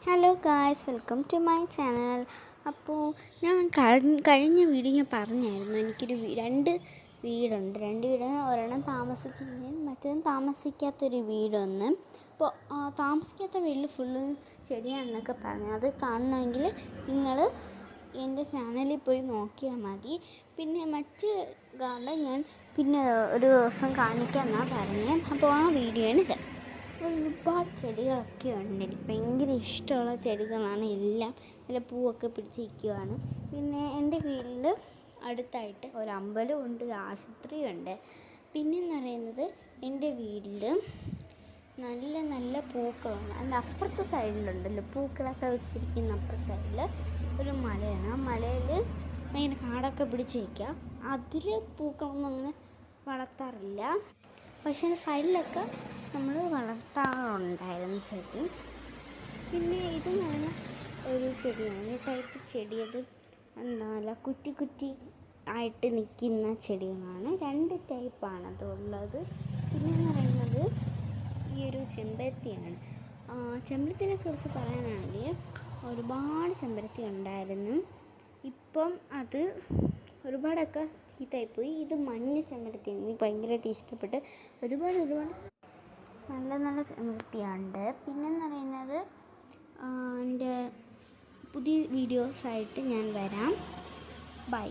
Hello guys, welcome to my channel. അപ്പോൾ ഞാൻ കഴിഞ്ഞ വീഡിയോ ഞാൻ പറഞ്ഞായിരുന്നു, എനിക്കൊരു രണ്ട് വീടുണ്ട്. രണ്ട് വീട്, ഒരെണ്ണം താമസിക്കുകയും മറ്റേതും താമസിക്കാത്തൊരു വീടൊന്ന്. അപ്പോൾ താമസിക്കാത്ത വീട്ടിൽ ഫുള്ളും ചെടിയാണെന്നൊക്കെ പറഞ്ഞു. അത് കാണണമെങ്കിൽ നിങ്ങൾ എൻ്റെ ചാനലിൽ പോയി നോക്കിയാൽ മതി. പിന്നെ മറ്റ് ഗാർഡൻ ഞാൻ പിന്നെ ഒരു ദിവസം കാണിക്കാമെന്നാണ് പറഞ്ഞത്. അപ്പോൾ ആ വീഡിയോ ആണ് ഇത്. ഒരുപാട് ചെടികളൊക്കെ ഉണ്ട്. എനിക്ക് ഭയങ്കര ഇഷ്ടമുള്ള ചെടികളാണ് എല്ലാം. നല്ല പൂവൊക്കെ പിടിച്ചിരിക്കുകയാണ്. പിന്നെ എൻ്റെ വീട്ടിൽ അടുത്തായിട്ട് ഒരു അമ്പലമുണ്ട്, ഒരു ആശുപത്രിയുണ്ട്. പിന്നെയെന്ന് പറയുന്നത് എൻ്റെ വീട്ടിൽ നല്ല നല്ല പൂക്കളാണ്. അതിൻ്റെ അപ്പുറത്തെ സൈഡിലുണ്ടല്ലോ പൂക്കളൊക്കെ വെച്ചിരിക്കുന്ന അപ്പുറത്തെ സൈഡിൽ ഒരു മലയാണ്. ആ മലയിൽ ഭയങ്കര കാടൊക്കെ പിടിച്ചിരിക്കുക. അതിൽ പൂക്കളൊന്നും അങ്ങനെ വളർത്താറില്ല. പക്ഷേ സൈഡിലൊക്കെ നമ്മൾ വളർത്താറുണ്ടായിരുന്നു ചെടി. പിന്നെ ഇതെന്ന് പറഞ്ഞാൽ ഒരു ചെടിയാണ്, ഈ ടൈപ്പ് ചെടി. അത് എന്താ കുറ്റി കുറ്റി ആയിട്ട് നിൽക്കുന്ന ചെടികളാണ്. രണ്ട് ടൈപ്പാണ് അതുള്ളത്. പിന്നെയെന്ന് പറയുന്നത് ഈ ഒരു ചെമ്പരത്തിയാണ്. ചെമ്പരത്തിനെ കുറിച്ച് പറയാനാണെങ്കിൽ ഒരുപാട് ചെമ്പരത്തി ഉണ്ടായിരുന്നു. ഇപ്പം അത് ഒരുപാടൊക്കെ ചീത്തയായിപ്പോയി. ഇത് മഞ്ഞ ചെമ്പരത്തിയാണ്. എനിക്ക് ഭയങ്കരമായിട്ട് ഇഷ്ടപ്പെട്ട്. ഒരുപാട് നല്ല നല്ല ചെമ്പരത്തിയുണ്ട്. പിന്നെന്ന് പറയുന്നത് എൻ്റെ പുതിയ വീഡിയോസായിട്ട് ഞാൻ വരാം. ബൈ.